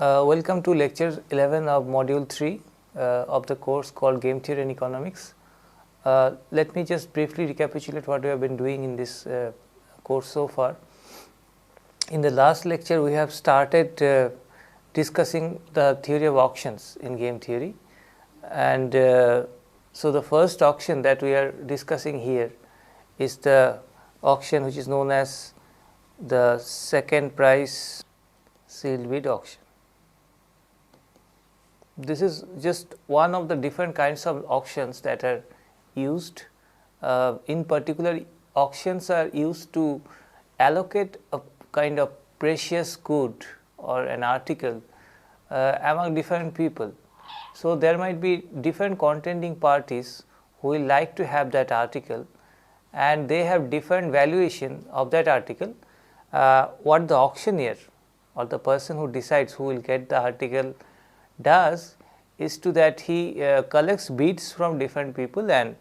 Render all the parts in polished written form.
Welcome to lecture 11 of module 3 of the course called Game Theory and Economics. Let me just briefly recapitulate what we have been doing in this course so far. In the last lecture, we have started discussing the theory of auctions in game theory, and so the first auction that we are discussing here is the auction which is known as the second price sealed bid auction. This is just one of the different kinds of auctions that are used. In particular, auctions are used to allocate a kind of precious good or an article among different people. So, there might be different contending parties who will like to have that article, and they have different valuation of that article. What the auctioneer or the person who decides who will get the article does is to that he collects bids from different people and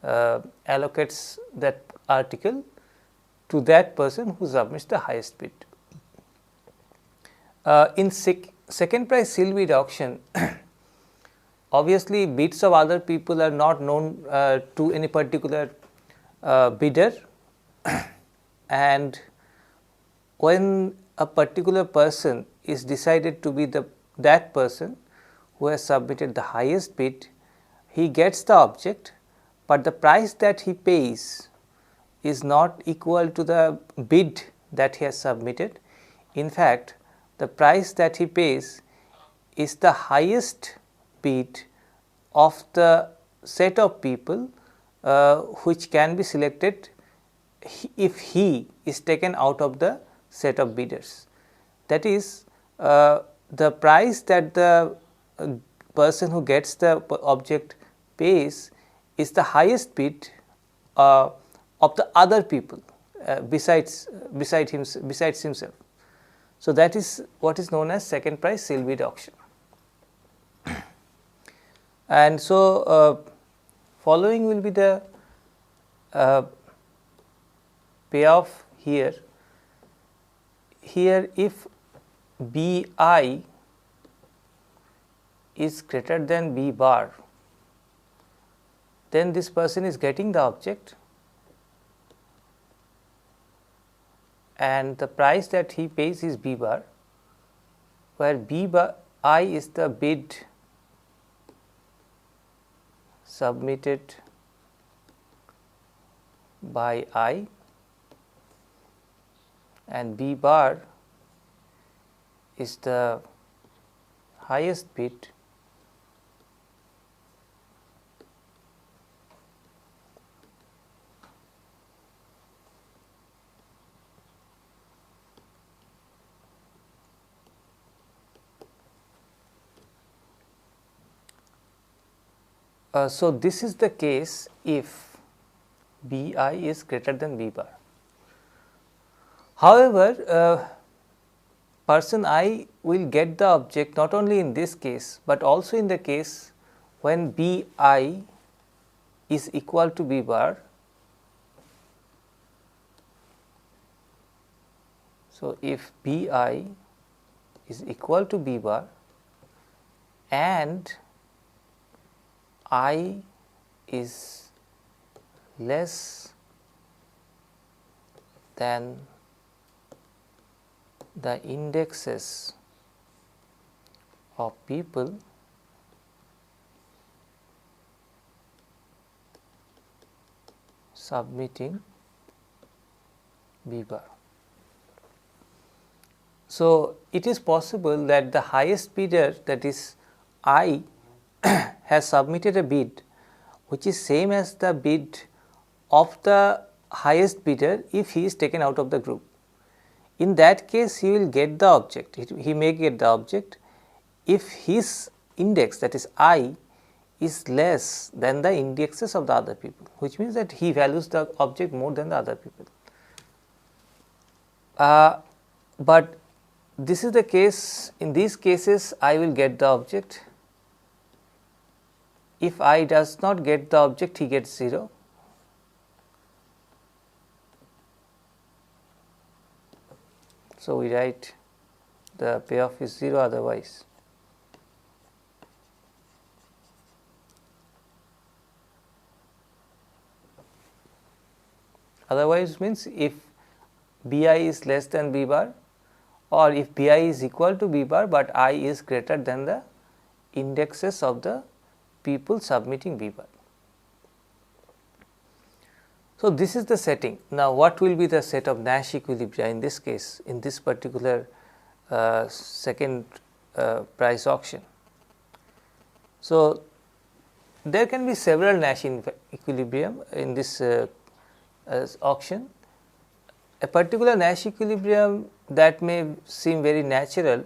allocates that article to that person who submits the highest bid. In second price sealed bid auction, obviously bids of other people are not known to any particular bidder, and when a particular person is decided to be that person who has submitted the highest bid, he gets the object, but the price that he pays is not equal to the bid that he has submitted. In fact, the price that he pays is the highest bid of the set of people which can be selected if he is taken out of the set of bidders. That is, the price that the person who gets the object pays is the highest bid of the other people besides himself. So, that is what is known as second price sealed bid auction. And so, following will be the payoff here. Here, if B I is greater than B bar, then this person is getting the object, and the price that he pays is B bar, where B bar I is the bid submitted by I, and B bar is the highest bid so this is the case if B I is greater than B bar. However, person I will get the object not only in this case, but also in the case when B I is equal to B bar. So, if B I is equal to B bar and I is less than the indexes of people submitting B bar. So, it is possible that the highest bidder, that is I, has submitted a bid which is same as the bid of the highest bidder if he is taken out of the group. In that case, he will get the object, he may get the object if his index, that is I, is less than the indexes of the other people, which means that he values the object more than the other people. But this is the case, in these cases I will get the object. If I does not get the object, he gets 0. So, we write the payoff is 0 otherwise. Otherwise means if B I is less than B bar, or if B I is equal to B bar, but I is greater than the indexes of the people submitting B bar. So, this is the setting. Now, what will be the set of Nash equilibria in this case, in this particular second price auction? So, there can be several Nash equilibrium in this auction. A particular Nash equilibrium that may seem very natural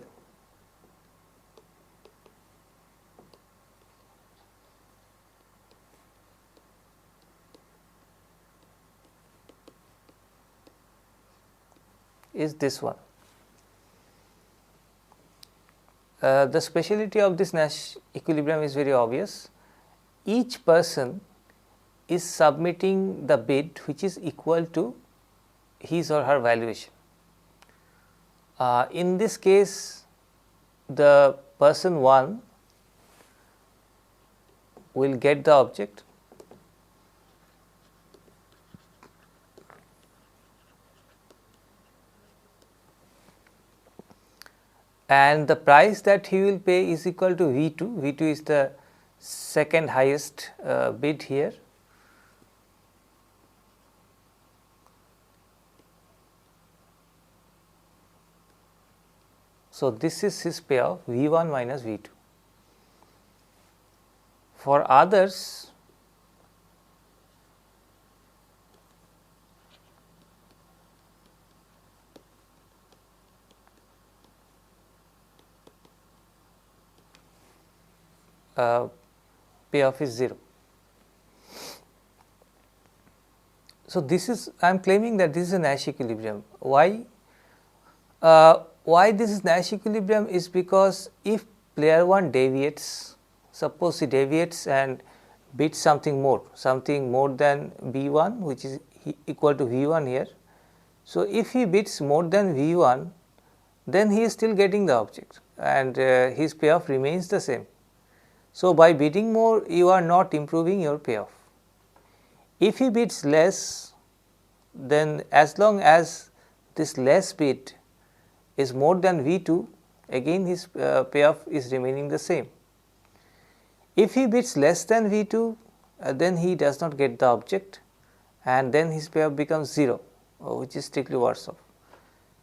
is this one. The speciality of this Nash equilibrium is very obvious. Each person is submitting the bid which is equal to his or her valuation. In this case, the person 1 will get the object, and the price that he will pay is equal to V2. V2 is the second highest bid here. So, this is his payoff V1 minus V2. For others, payoff is 0. So, this is I am claiming that this is a Nash equilibrium. Why? Why this is Nash equilibrium is because if player 1 deviates, suppose he deviates and bids something more than B1, which is equal to V1 here. So, if he bids more than V1, then he is still getting the object and his payoff remains the same. So, by bidding more, you are not improving your payoff. If he bids less, then as long as this less bid is more than V2, again his payoff is remaining the same. If he bids less than V2, then he does not get the object and then his payoff becomes 0, which is strictly worse off.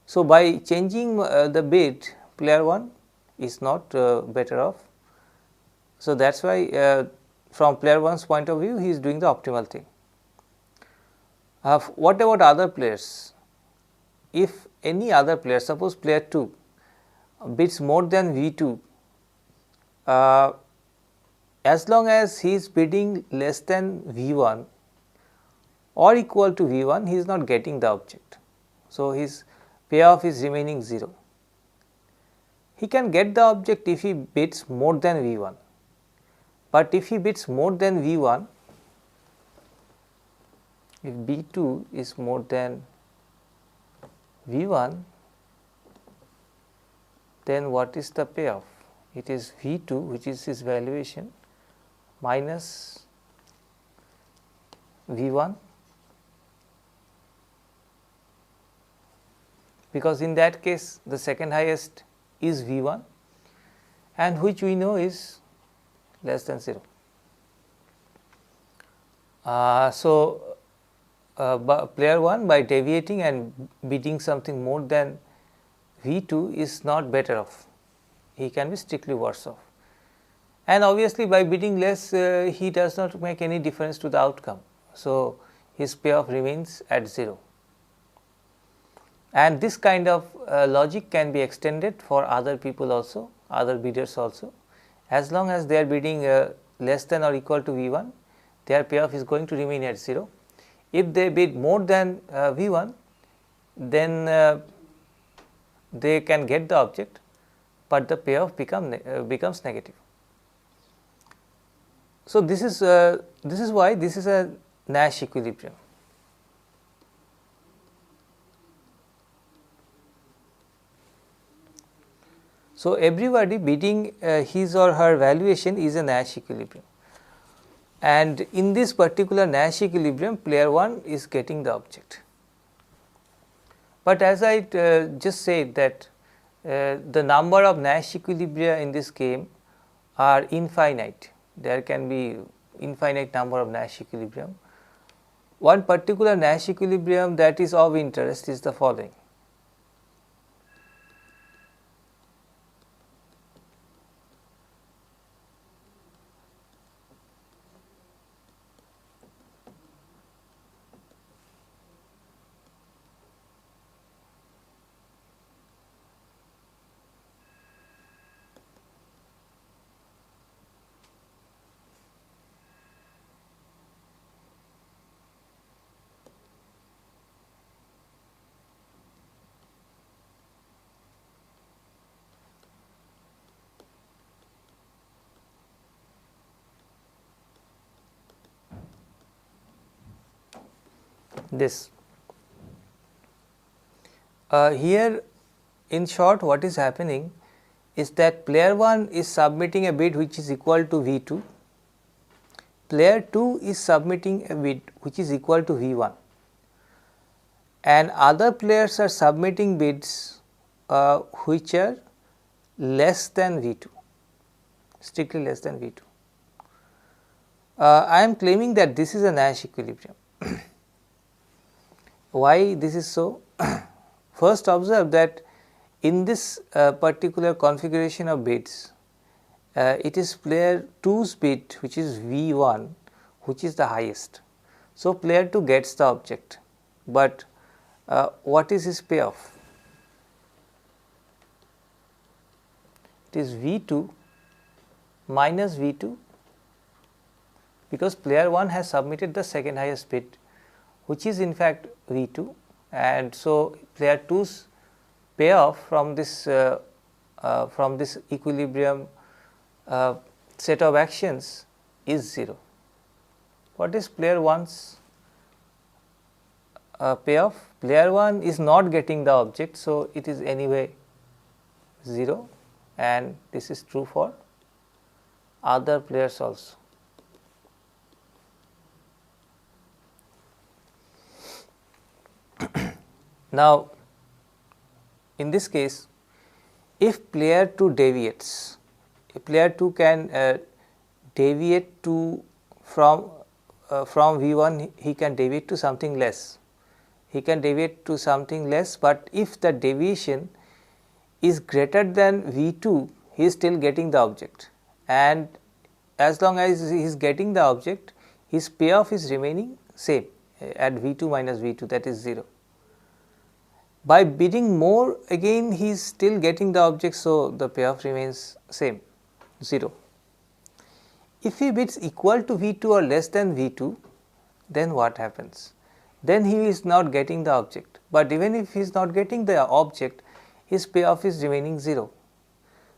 So, by changing the bid, player 1 is not better off. So, that is why from player 1's point of view, he is doing the optimal thing. What about other players? If any other player, suppose player 2 bids more than V2, as long as he is bidding less than V1 or equal to V1, he is not getting the object. So, his payoff is remaining 0. He can get the object if he bids more than V1, but if he bids more than V1, if B2 is more than V1, then what is the payoff? It is V2, which is his valuation, minus V1, because in that case the second highest is V1 and which we know is less than 0. Player 1 by deviating and bidding something more than V2 is not better off, he can be strictly worse off. And obviously, by bidding less he does not make any difference to the outcome. So, his payoff remains at 0. And this kind of logic can be extended for other people also, other bidders also. As long as they are bidding less than or equal to V1, their payoff is going to remain at 0. If they bid more than V1, then they can get the object, but the payoff becomes negative. So, this is why this is a Nash equilibrium. So, everybody bidding his or her valuation is a Nash equilibrium, and in this particular Nash equilibrium player 1 is getting the object. But as I just said that the number of Nash equilibria in this game are infinite, there can be infinite number of Nash equilibrium. One particular Nash equilibrium that is of interest is the following. This here in short what is happening is that player 1 is submitting a bid which is equal to V2, player 2 is submitting a bid which is equal to V1, and other players are submitting bids which are less than V2, strictly less than V2. I am claiming that this is a Nash equilibrium. Why this is so? First observe that in this particular configuration of bids, it is player 2's bid which is V1 which is the highest. So, player 2 gets the object, but what is his payoff? It is V2 minus V2, because player 1 has submitted the second highest bid which is in fact V2, and so player 2's payoff from this equilibrium set of actions is 0. What is player 1's payoff? Player 1 is not getting the object, so it is anyway 0, and this is true for other players also. Now, in this case, if player 2 deviates, if player 2 can deviate to from V1, he can deviate to something less. He can deviate to something less, but if the deviation is greater than V2, he is still getting the object, and as long as he is getting the object, his payoff is remaining same at V2 minus V2, that is 0. By bidding more, again he is still getting the object, so the payoff remains same 0. If he bids equal to V2 or less than V2, then what happens? Then he is not getting the object, but even if he is not getting the object, his payoff is remaining 0.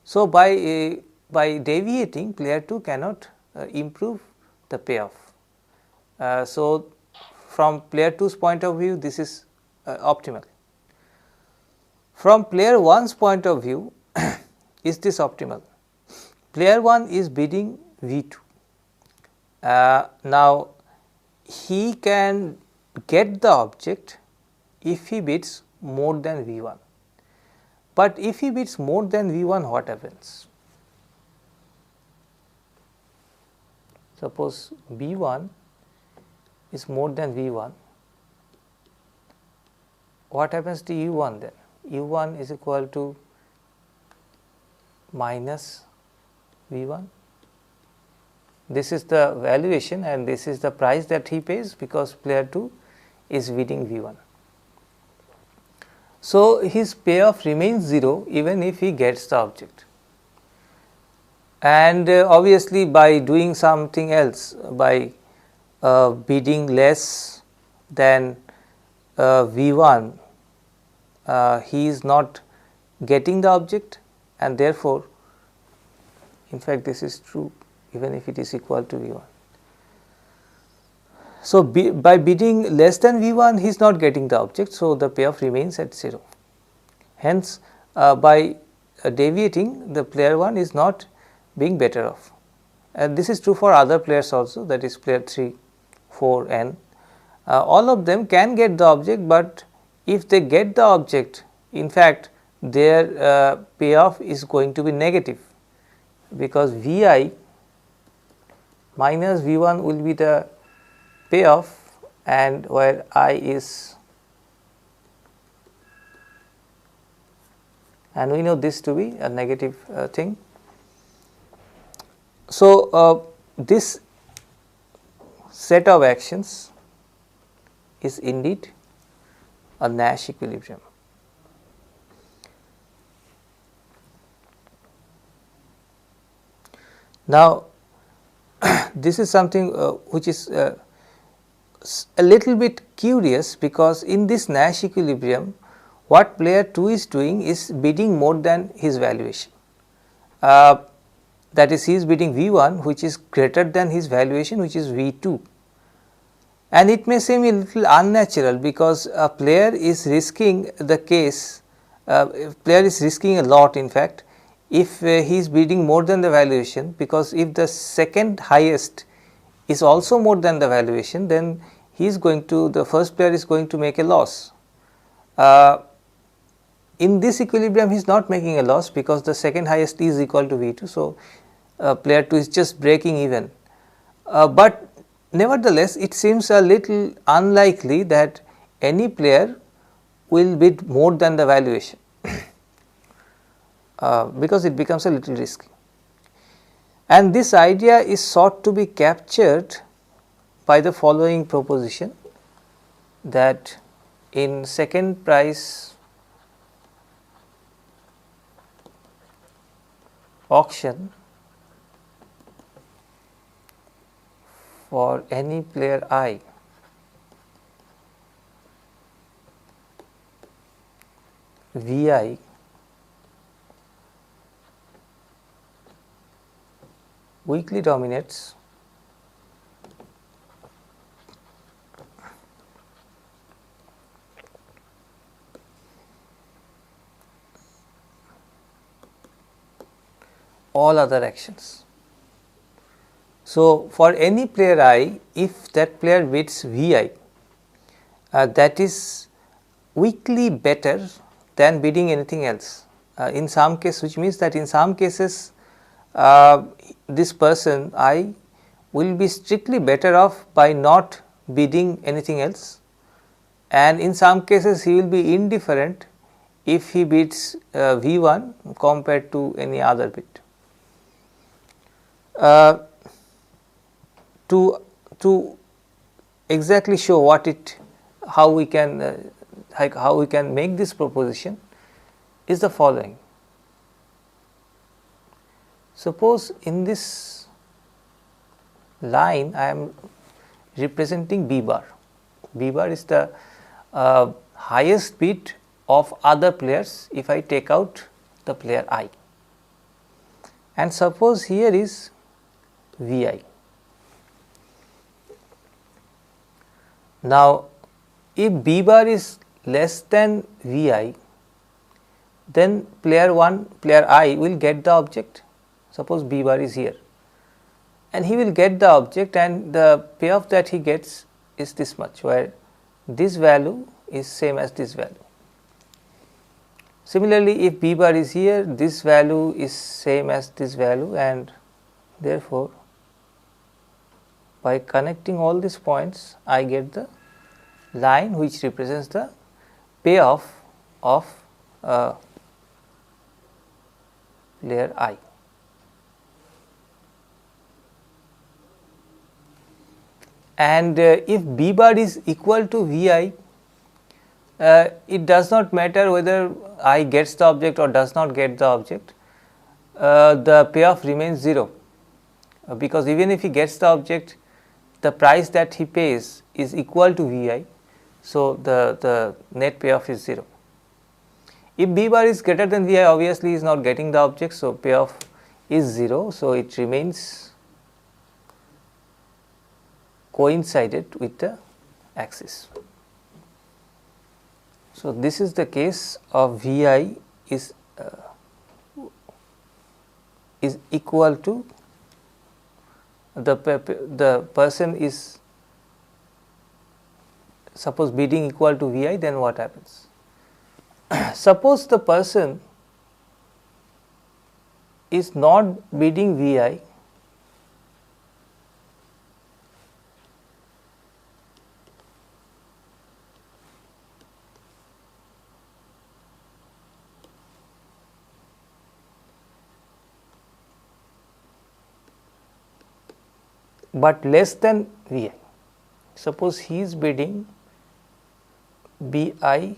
So, by deviating, player 2 cannot improve the payoff. So, from player 2's point of view, this is optimal. From player 1's point of view, is this optimal? Player 1 is bidding V2. Now, he can get the object if he bids more than V1, but if he bids more than V1, what happens? Suppose B1 is more than V1, what happens to U1 then? U1 is equal to minus V1. This is the valuation and this is the price that he pays, because player 2 is bidding V1. So, his payoff remains 0 even if he gets the object, and obviously by doing something else, by bidding less than V1, he is not getting the object, and therefore, in fact this is true even if it is equal to V1. So, by bidding less than V1, he is not getting the object, so the payoff remains at 0. Hence, by deviating, the player 1 is not being better off. And this is true for other players also, that is player 3, 4 n. All of them can get the object, but if they get the object, in fact their payoff is going to be negative, because V I minus V 1 will be the payoff, and where I is, and we know this to be a negative thing. So, this set of actions is indeed a Nash equilibrium. Now, this is something which is a little bit curious, because in this Nash equilibrium what player 2 is doing is bidding more than his valuation. That is, he is bidding V 1 which is greater than his valuation, which is V 2. And it may seem a little unnatural, because a player is risking the case, player is risking a lot in fact, if he is bidding more than the valuation, because if the second highest is also more than the valuation, then he is going to, the first player is going to make a loss. In this equilibrium he is not making a loss, because the second highest is equal to V 2. So, player 2 is just breaking even, but nevertheless it seems a little unlikely that any player will bid more than the valuation, because it becomes a little risky. And this idea is sought to be captured by the following proposition, that in second price auction for any player I, V I weakly dominates all other actions. So, for any player I, if that player bids V I, that is weakly better than bidding anything else in some case, which means that in some cases this person I will be strictly better off by not bidding anything else, and in some cases he will be indifferent if he bids V 1 compared to any other bid. To exactly show what it, how we can make this proposition is the following. Suppose in this line I am representing B bar. B bar is the highest bid of other players if I take out the player I, and suppose here is V I. Now, if B bar is less than V I, then player 1, player I will get the object. Suppose B bar is here, and he will get the object, and the payoff that he gets is this much, where this value is same as this value. Similarly, if B bar is here, this value is same as this value, and therefore, by connecting all these points I get the line which represents the payoff of player I. And if B bar is equal to V I, it does not matter whether I gets the object or does not get the object, the payoff remains 0, because even if he gets the object, the price that he pays is equal to V I. So, the net payoff is 0. If B bar is greater than V I, obviously he is not getting the object, so payoff is 0. So, it remains coincided with the axis. So, this is the case of V I is is equal to the person is, suppose bidding equal to Vi, then what happens? Suppose the person is not bidding Vi, but less than Vi. Suppose he is bidding Bi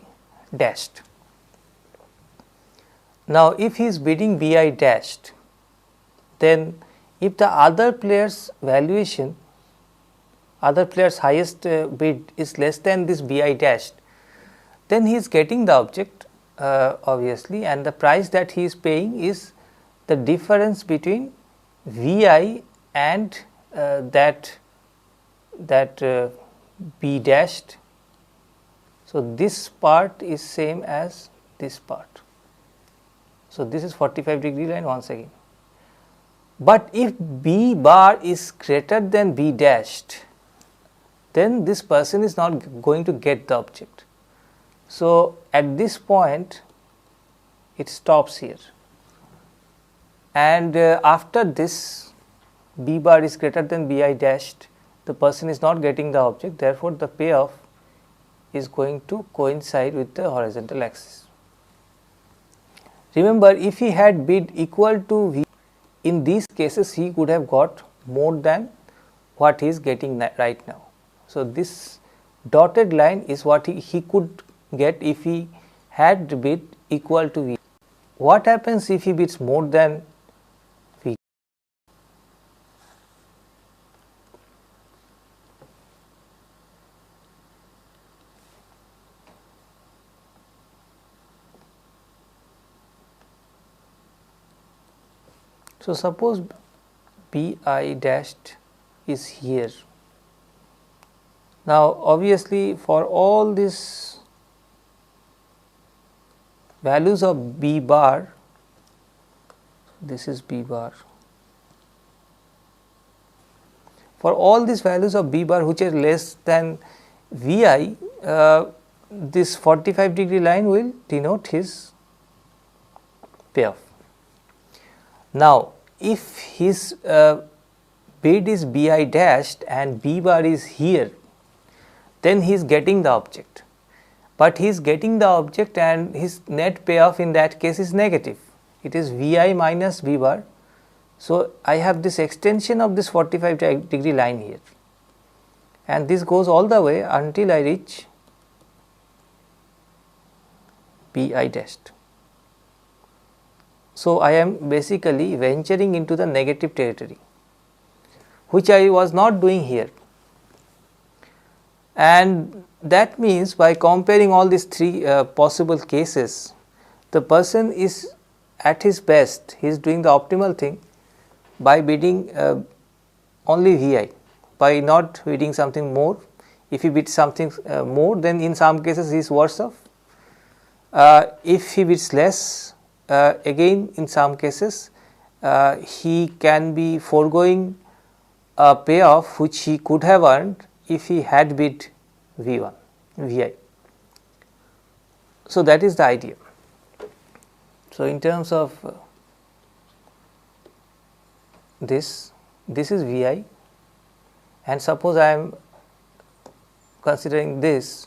dashed. Now, if he is bidding Bi dashed, then if the other player's valuation, other player's highest bid is less than this Bi dashed, then he is getting the object obviously, and the price that he is paying is the difference between Vi and that B dashed. So, this part is same as this part. So, this is 45-degree line once again. But if B bar is greater than B dashed, then this person is not going to get the object. So, at this point it stops here, and after this B bar is greater than Bi dashed, the person is not getting the object, therefore, the payoff is going to coincide with the horizontal axis. Remember, if he had bid equal to V, in these cases he could have got more than what he is getting right now. So, this dotted line is what he could get if he had bid equal to V. What happens if he bids more than V? So, suppose Bi dashed is here. Now, obviously, for all these values of B bar, this is B bar. For all these values of B bar which are less than Vi, this 45-degree line will denote his payoff. Now, if his bid is Bi dashed and B bar is here, then he is getting the object, but he is getting the object and his net payoff in that case is negative. It is Vi minus B bar. So, I have this extension of this 45-degree line here, and this goes all the way until I reach Bi dashed. So, I am basically venturing into the negative territory, which I was not doing here, and that means by comparing all these three possible cases, the person is at his best, he is doing the optimal thing by bidding only Vi, by not bidding something more. If he bids something more, then in some cases he is worse off. If he bids less, again in some cases he can be foregoing a payoff which he could have earned if he had bid Vi. So, that is the idea. So, in terms of this is Vi, and suppose I am considering this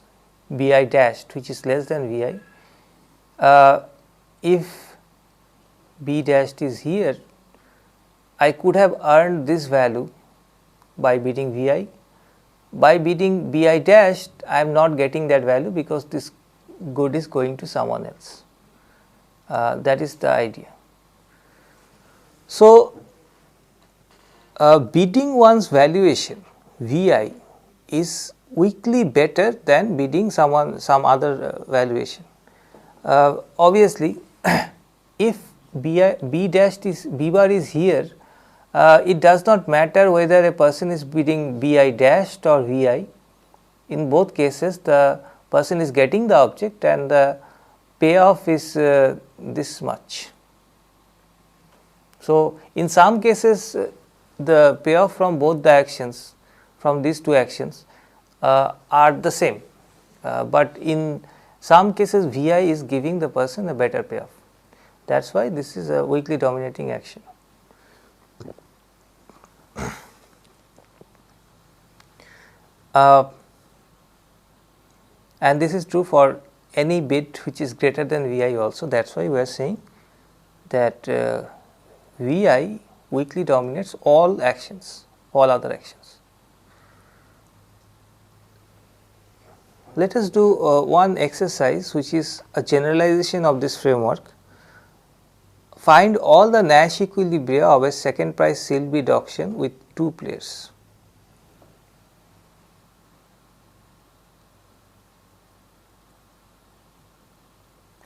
Bi dashed which is less than Vi. If B dashed is here, I could have earned this value by bidding Vi. By bidding Bi dashed, I am not getting that value because this good is going to someone else. That is the idea. So, bidding one's valuation Vi is weakly better than bidding some other valuation. Obviously, if B dashed is B bar is here, it does not matter whether a person is bidding Bi dashed or Vi. In both cases, the person is getting the object and the payoff is this much. So, in some cases the payoff from both the actions, from these two actions are the same, but in some cases Vi is giving the person a better payoff. That is why this is a weakly dominating action. And this is true for any bit which is greater than Vi also. That is why we are saying that Vi weakly dominates all actions, all other actions. Let us do one exercise which is a generalization of this framework. Find all the Nash equilibria of a second price seal bid auction with two players.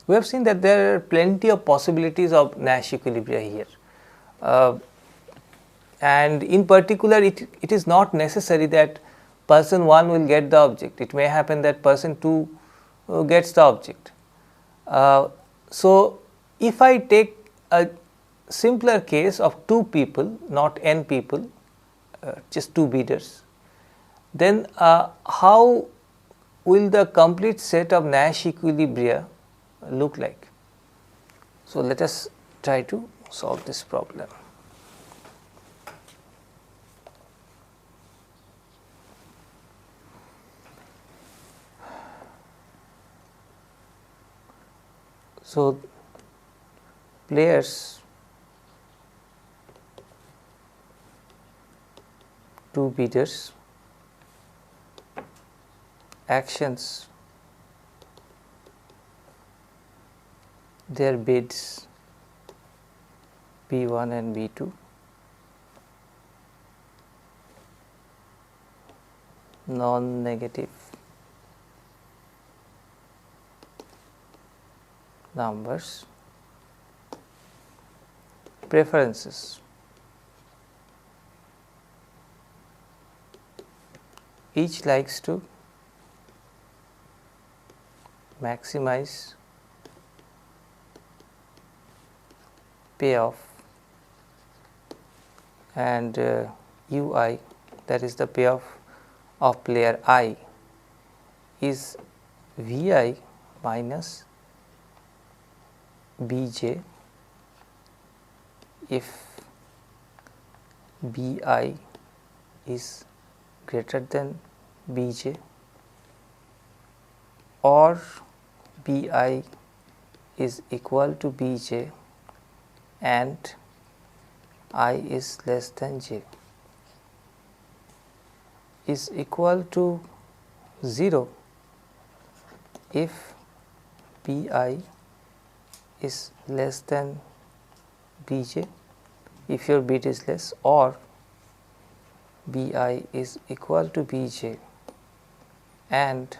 We have seen that there are plenty of possibilities of Nash equilibria here, and in particular it is not necessary that person 1 will get the object. It may happen that person 2 gets the object. So, if I take a simpler case of 2 people, not n people, just 2 bidders, then how will the complete set of Nash equilibria look like? So, let us try to solve this problem. So, players 2 bidders, actions, their bids B1 and B2, non-negative numbers, preferences. Each likes to maximize payoff, and Ui, that is the payoff of player I, is Vi minus Bj if Bi is greater than Bj, or Bi is equal to Bj and I is less than j, is equal to 0 if Bi is less than Bj, if your bid is less, or Bi is equal to Bj and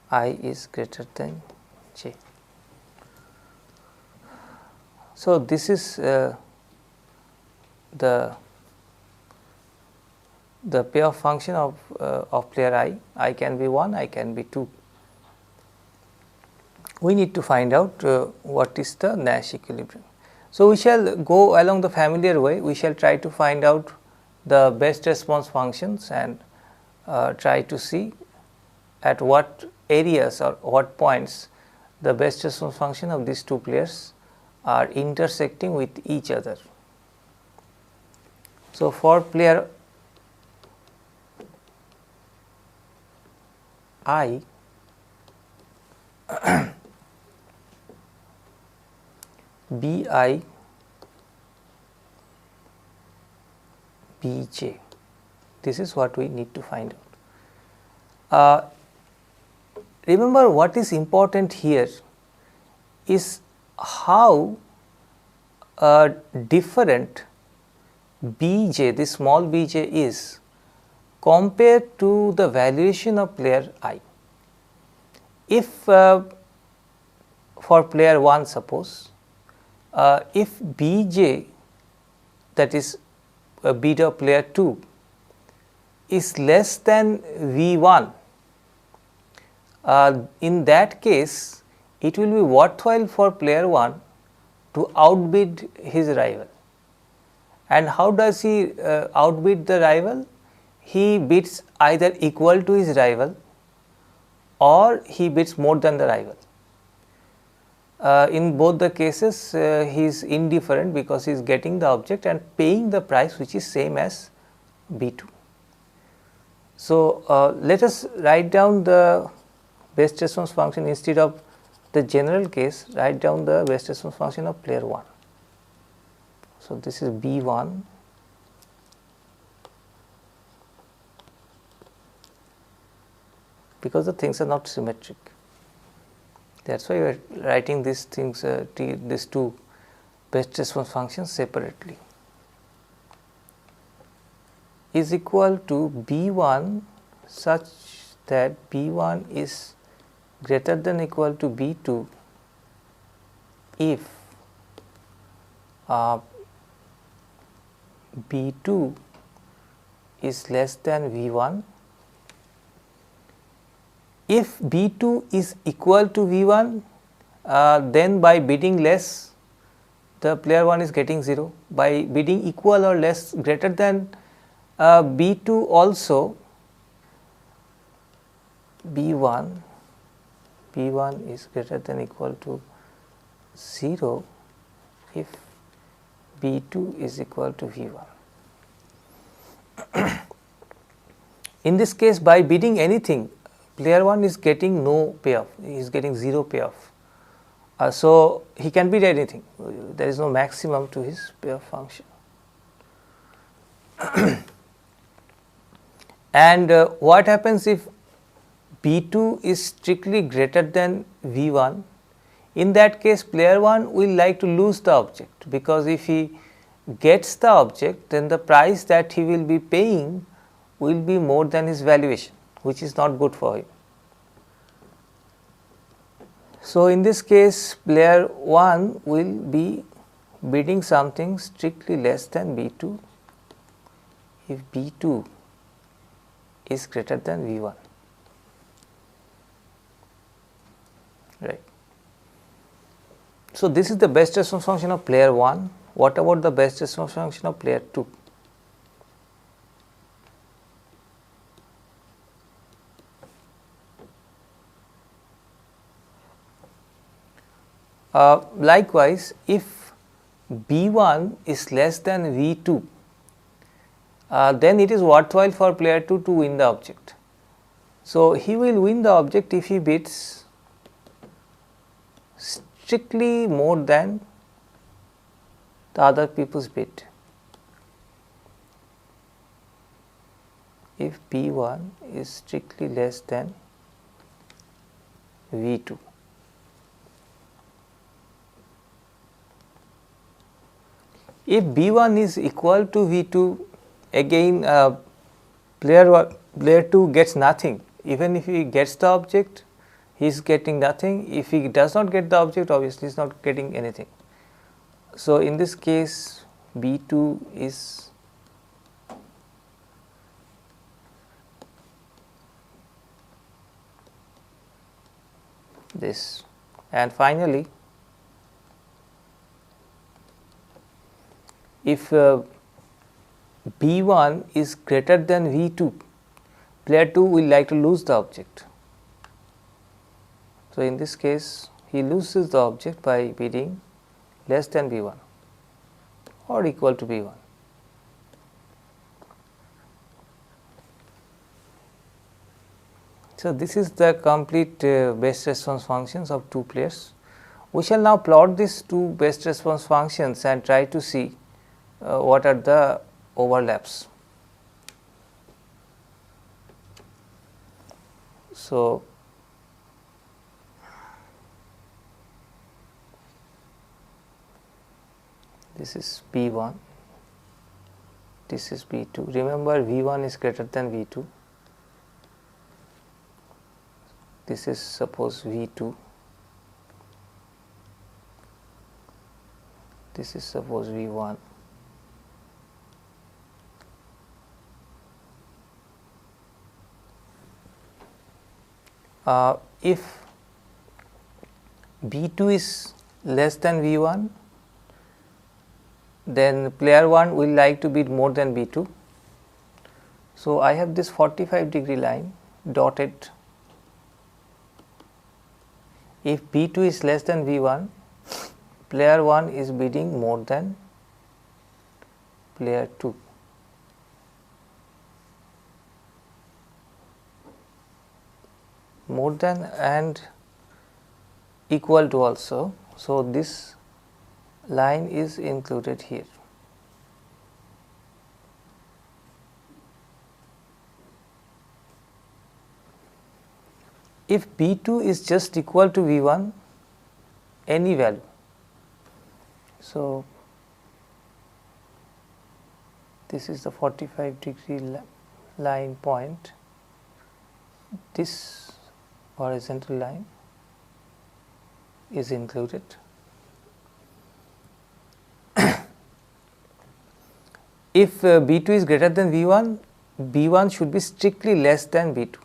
I is greater than j. So, this is the payoff function of player I can be 1, I can be 2. We need to find out what is the Nash equilibrium. So, we shall go along the familiar way, we shall try to find out the best response functions and try to see at what areas or what points the best response function of these two players are intersecting with each other. So, for player I, Bi, Bj, this is what we need to find out. Remember, what is important here is how different Bj, this small Bj, is compared to the valuation of player I. If for player 1, suppose if Bj, that is a bid of player 2, is less than V1, in that case it will be worthwhile for player 1 to outbid his rival. And how does he outbid the rival? He bids either equal to his rival or he bids more than the rival. In both the cases he is indifferent because he is getting the object and paying the price which is same as B2. So, let us write down the best response function instead of the general case, write down the best response function of player 1. So, this is B1 because the things are not symmetric. That is why we are writing these things, these two best response functions separately, is equal to B1 such that B1 is greater than equal to B2 if B2 is less than V1. If B2 is equal to V1, then by bidding less the player 1 is getting 0. By bidding equal or less greater than B2 also, B1 is greater than equal to 0 if B2 is equal to V1. In this case, by bidding anything, player 1 is getting no payoff, he is getting 0 payoff. So, he can bid anything, there is no maximum to his payoff function. And what happens if B2 is strictly greater than V1? In that case, player 1 will like to lose the object, because if he gets the object, then the price that he will be paying will be more than his valuation, which is not good for him. So, in this case, player 1 will be bidding something strictly less than B2 if B2 is greater than V1, right. So, this is the best response function of player 1. What about the best response function of player 2? Likewise, if B1 is less than V2, then it is worthwhile for player 2 to win the object. So, he will win the object if he bids strictly more than the other people's bid. If B1 is strictly less than V2. If B1 is equal to V2, again player 2 gets nothing. Even if he gets the object, he is getting nothing. If he does not get the object, obviously he is not getting anything. So, in this case, B2 is this. And finally, if B1 is greater than V2, player 2 will like to lose the object. So, in this case, he loses the object by bidding less than B1 or equal to B1. So, this is the complete best response functions of two players. We shall now plot these two best response functions and try to see what are the overlaps. So, this is B1, this is B2. Remember, V1 is greater than V2. This is suppose V2, this is suppose V1. If B2 is less than V1, then player 1 will like to bid more than B2. So, I have this 45-degree line dotted. If B2 is less than B1, player 1 is bidding more than player 2. More than and equal to also. So, this line is included here. If B2 is just equal to V1, any value. So, this is the 45-degree line point, this horizontal line is included. If B2 is greater than V1, B1 should be strictly less than B2.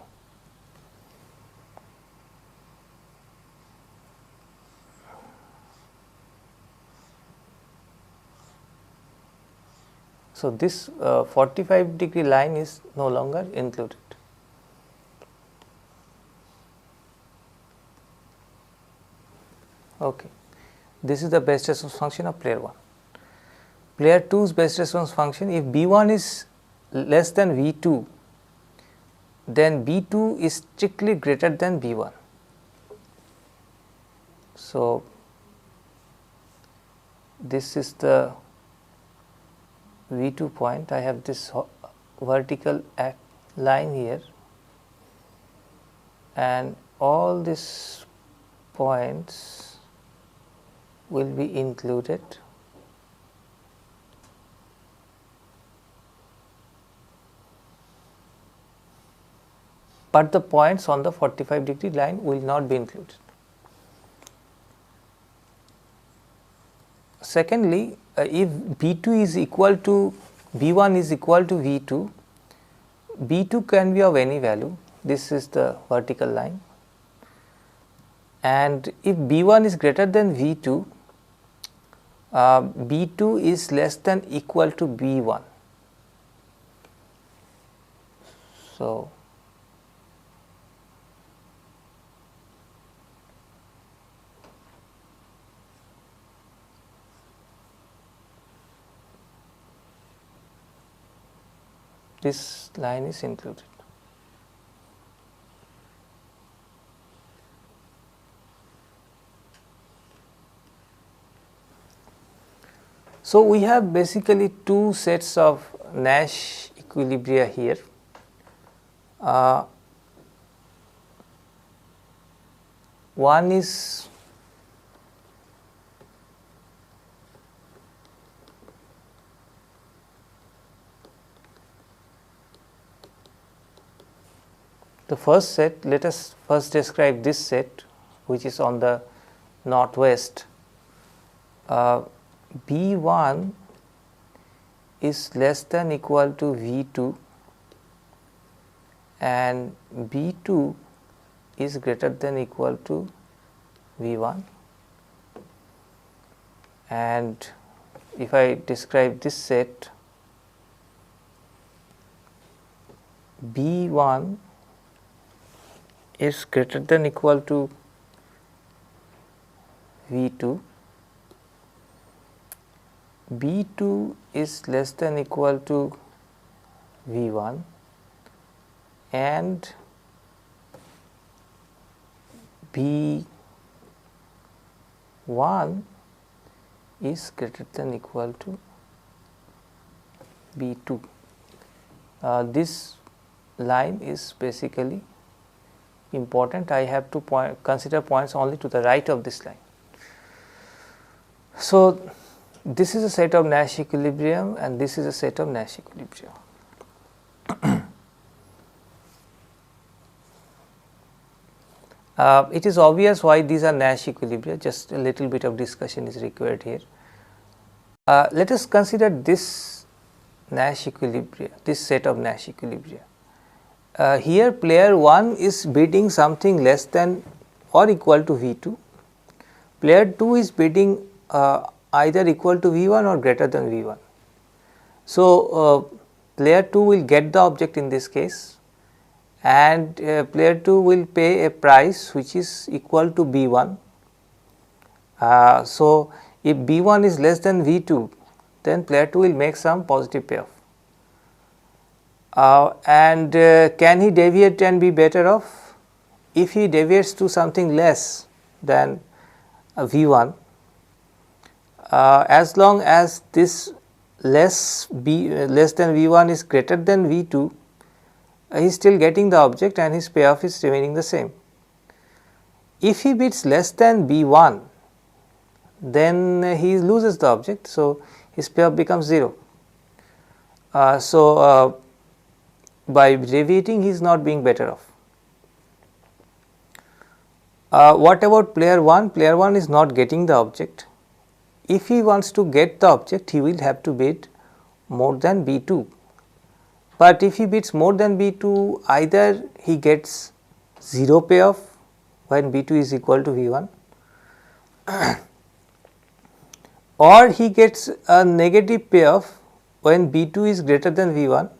So, this 45-degree line is no longer included. Okay. This is the best response function of player 1. Player 2's best response function, if B1 is less than V2, then B2 is strictly greater than B1. So, this is the V2 point. I have this vertical line here, and all these points will be included. But the points on the 45-degree line will not be included. Secondly, if B2 is equal to B1 is equal to V2, B2 can be of any value. This is the vertical line, and if B1 is greater than V2, B2 is less than equal to B1. So, this line is included. So, we have basically two sets of Nash equilibria here. One is the first set. Let us first describe this set, which is on the northwest. B1 is less than equal to V2 and B2 is greater than equal to V1, and if I describe this set, B1 is greater than equal to V2, B2 is less than equal to V1, and B1 is greater than equal to B2. This line is basically important. I have to consider points only to the right of this line. So, this is a set of Nash equilibrium and this is a set of Nash equilibrium. It is obvious why these are Nash equilibria, just a little bit of discussion is required here. Let us consider this Nash equilibria, this set of Nash equilibria. Here player 1 is bidding something less than or equal to V2, player 2 is bidding either equal to V1 or greater than V1. So, player 2 will get the object in this case, and player 2 will pay a price which is equal to B1. So, if B1 is less than V2, then player 2 will make some positive payoff. And can he deviate and be better off? If he deviates to something less than V1, as long as this less than V1 is greater than V2, he is still getting the object and his payoff is remaining the same. If he bids less than B1, then he loses the object. So, his payoff becomes 0. By deviating, he is not being better off. What about player 1? Player 1 is not getting the object. If he wants to get the object, he will have to bid more than B2. But if he bids more than B2, either he gets 0 payoff when B2 is equal to V1, or he gets a negative payoff when B2 is greater than V1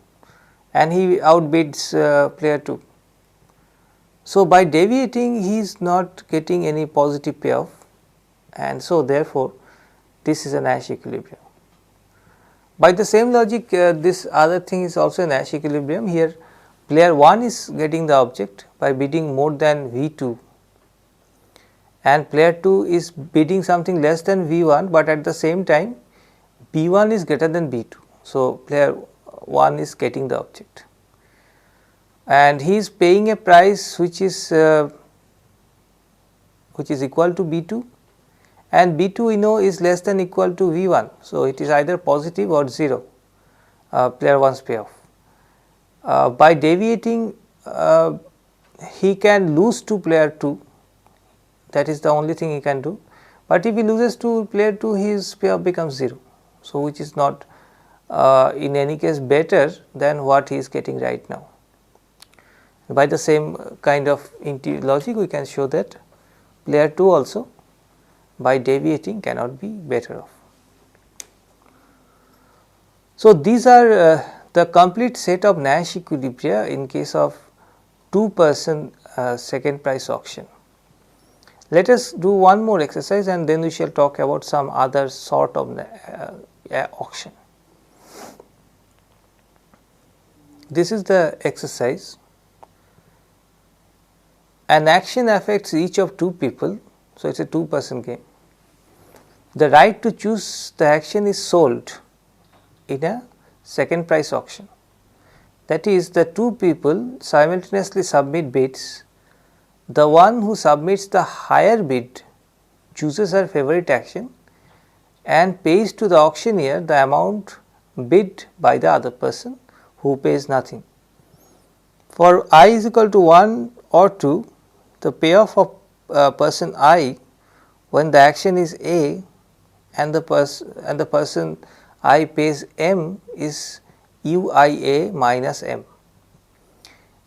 and he outbids player 2. So, by deviating, he is not getting any positive payoff, and so therefore, this is a Nash equilibrium. By the same logic, this other thing is also a Nash equilibrium. Here player 1 is getting the object by bidding more than V2, and player 2 is bidding something less than V1, but at the same time B1 is greater than B2. So, player 1 is getting the object, and he is paying a price which is equal to B2, and B2 we know is less than equal to V1. So, it is either positive or 0, player 1's payoff. By deviating, he can lose to player 2, that is the only thing he can do, but if he loses to player 2, his payoff becomes 0. So, which is not in any case better than what he is getting right now. By the same kind of logic, we can show that player 2 also by deviating cannot be better off. So, these are the complete set of Nash equilibria in case of 2-person second price auction. Let us do one more exercise and then we shall talk about some other sort of auction. This is the exercise. An action affects each of 2 people, so it is a 2-person game. The right to choose the action is sold in a second price auction. That is, the 2 people simultaneously submit bids. The one who submits the higher bid chooses her favorite action and pays to the auctioneer the amount bid by the other person, who pays nothing. For I is equal to 1 or 2, the payoff of person I when the action is A and the person I pays M is UIA minus M.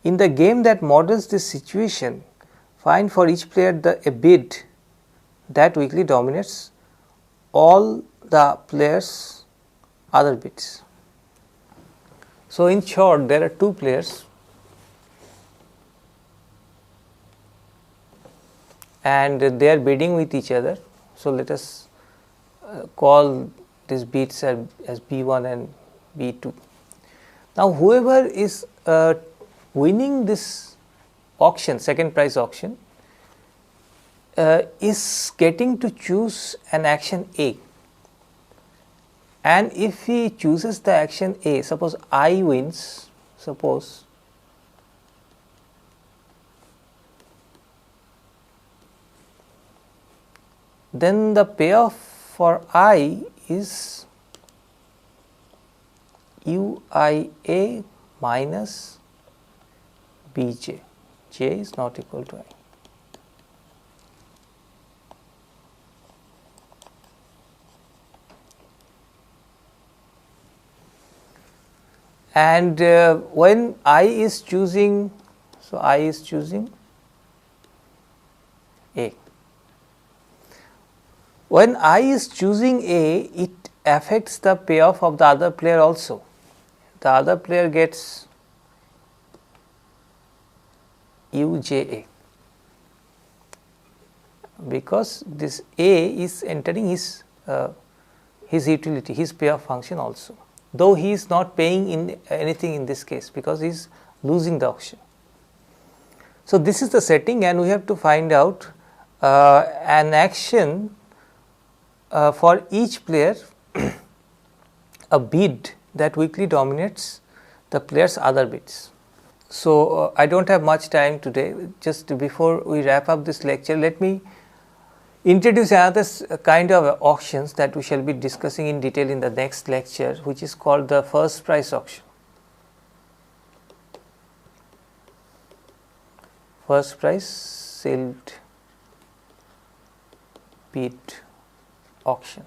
In the game that models this situation, find for each player a bid that weakly dominates all the players' other bids. So, in short, there are 2 players and they are bidding with each other. So, let us call these bids as B1 and B2. Now, whoever is winning this auction, second price auction, is getting to choose an action A, and if he chooses the action A, suppose I wins, then the payoff for I is UIA minus BJ, J is not equal to I. And when I is choosing, so I is choosing A. When I is choosing A, it affects the payoff of the other player also. The other player gets UJA, because this A is entering his utility, his payoff function also, though he is not paying in anything in this case, because he is losing the auction. So, this is the setting, and we have to find out an action for each player, a bid that weakly dominates the player's other bids. So, I do not have much time today. Just before we wrap up this lecture, let me introduce another kind of auctions that we shall be discussing in detail in the next lecture, which is called the first price auction. First price sealed bid auction.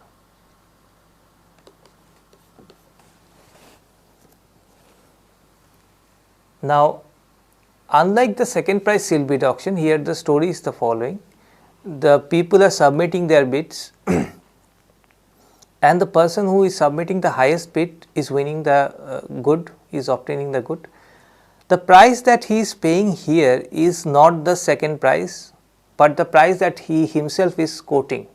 Now, unlike the second price sealed bid auction, here the story is the following. The people are submitting their bids and the person who is submitting the highest bid is winning the good, is obtaining the good. The price that he is paying here is not the second price, but the price that he himself is quoting.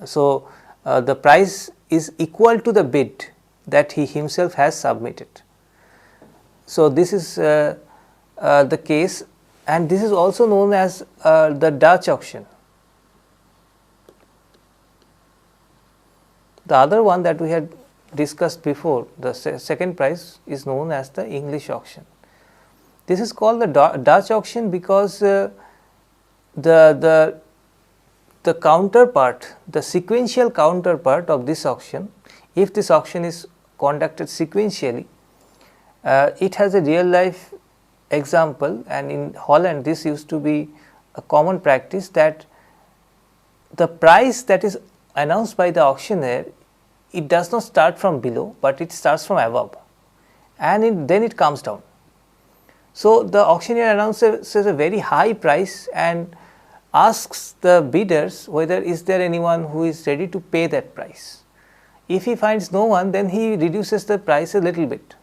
So, the price is equal to the bid that he himself has submitted. So, this is the case, and this is also known as the Dutch auction. The other one that we had discussed before, the second price, is known as the English auction. This is called the Dutch auction because the counterpart, the sequential counterpart of this auction, if this auction is conducted sequentially, it has a real life example, and in Holland this used to be a common practice, that the price that is announced by the auctioneer, it does not start from below, but it starts from above, and then it comes down. So, the auctioneer announces a very high price and asks the bidders whether is there anyone who is ready to pay that price. If he finds no one, then he reduces the price a little bit.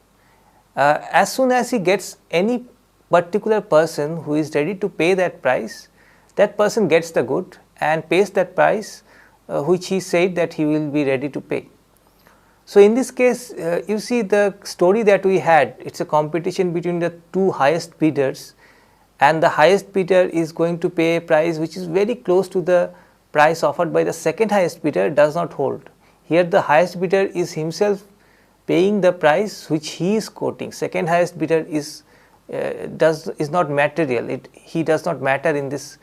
As soon as he gets any particular person who is ready to pay that price, that person gets the good and pays that price which he said that he will be ready to pay. So, in this case, you see the story that we had, it is a competition between the two highest bidders, and the highest bidder is going to pay a price which is very close to the price offered by the second highest bidder, does not hold. Here the highest bidder is himself paying the price which he is quoting. Second highest bidder is not material, he does not matter in this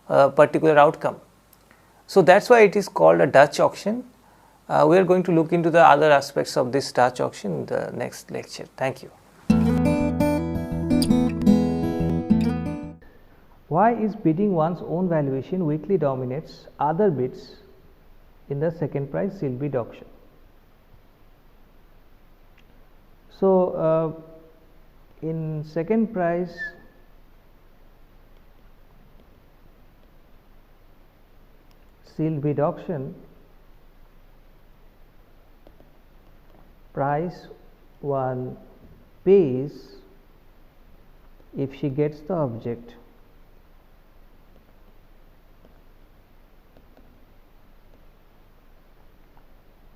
particular outcome. So, that is why it is called a Dutch auction. We are going to look into the other aspects of this Dutch auction in the next lecture. Thank you. Why is bidding one's own valuation weakly dominates other bids in the second price sealed bid auction? So, in second price sealed bid auction, price one pays if she gets the object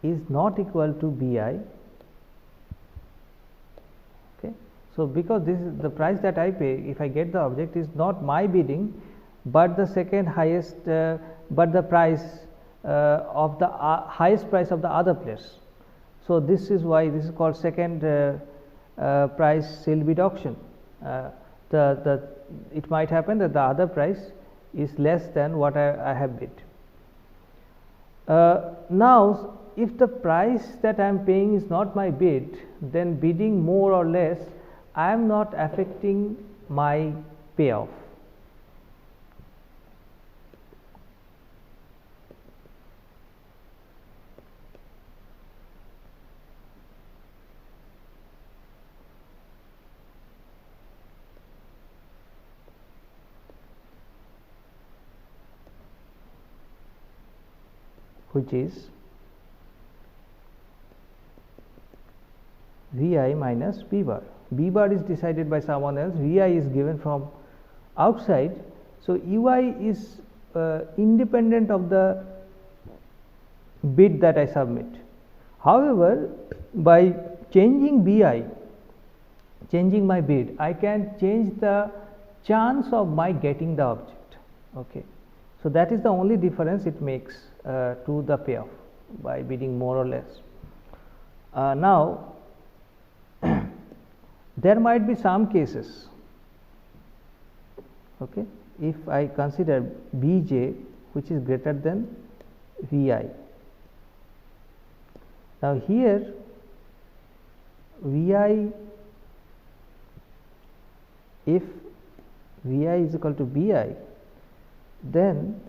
is not equal to BI. Okay. So, because this is the price that I pay, if I get the object, is not my bidding, but the second highest, but the price of the highest price of the other players. So, this is why this is called second price sealed bid auction. It might happen that the other price is less than what I have bid. Now, if the price that I am paying is not my bid, then bidding more or less, I am not affecting my payoff. which is Vi minus B bar. B bar is decided by someone else, Vi is given from outside. So, Ui is independent of the bid that I submit. However, by changing Bi, changing my bid, I can change the chance of my getting the object. Okay. So, that is the only difference it makes to the payoff by bidding more or less. Now, there might be some cases, okay, if I consider Bj which is greater than Vi. Now, here Vi, if Vi is equal to Bi, then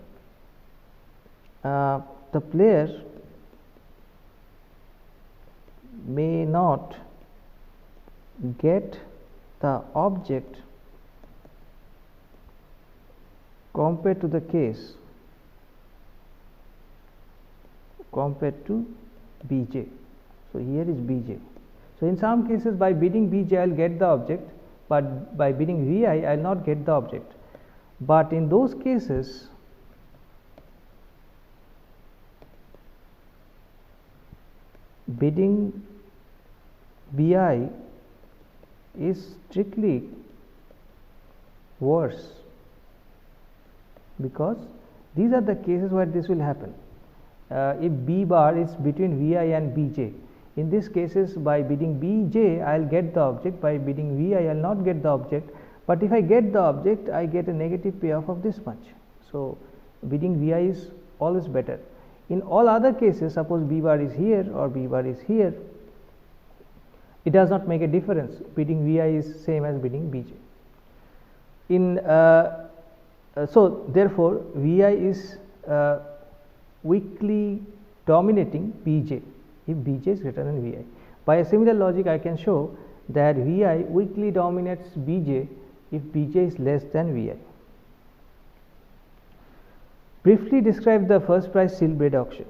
the player may not get the object compared to the case compared to Bj. So, here is Bj. So, in some cases by bidding Bj I will get the object, but by bidding Vi I will not get the object. But in those cases bidding Bi is strictly worse, because these are the cases where this will happen. If B bar is between Vi and Bj, in these cases by bidding Bj I will get the object, by bidding Vi I will not get the object, but if I get the object I get a negative payoff of this much. So, bidding Vi is always better. In all other cases, suppose B bar is here or B bar is here, it does not make a difference, bidding Vi is same as bidding Bj. So, therefore, Vi is weakly dominating Bj if Bj is greater than Vi. By a similar logic, I can show that Vi weakly dominates Bj if Bj is less than Vi. Briefly describe the first prize sealed bid auction.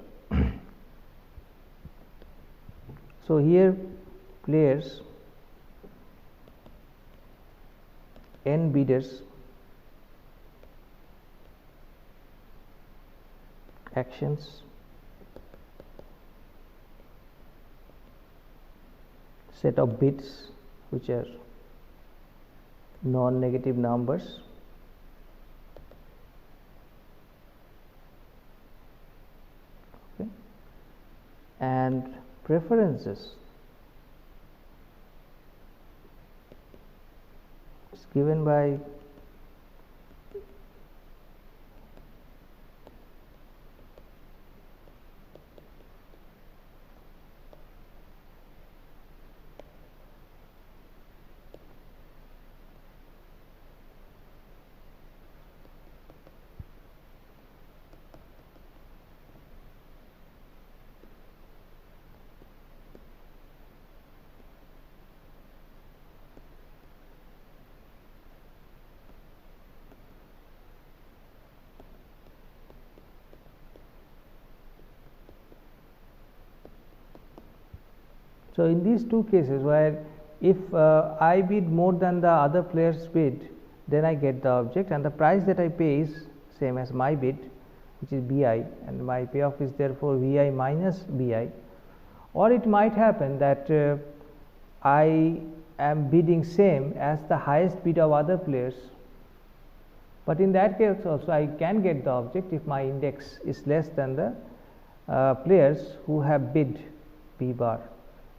So, here players, n bidders, actions, set of bids which are non-negative numbers, okay, and preferences is given by So, in these two cases where if I bid more than the other player's bid, then I get the object, and the price that I pay is same as my bid, which is Bi, and my payoff is therefore Vi minus Bi. Or it might happen that I am bidding same as the highest bid of other players, but in that case also I can get the object if my index is less than the players who have bid B bar.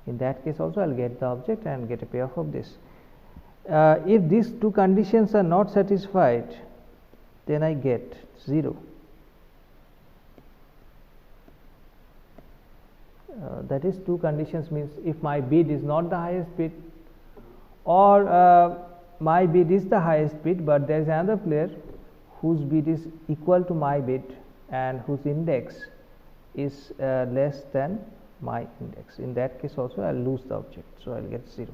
In that case also I will get the object and get a payoff of this. If these two conditions are not satisfied, then I get 0. That is, two conditions means if my bid is not the highest bid, or my bid is the highest bid, but there is another player whose bid is equal to my bid and whose index is less than my index. In that case also I will lose the object. So, I will get 0.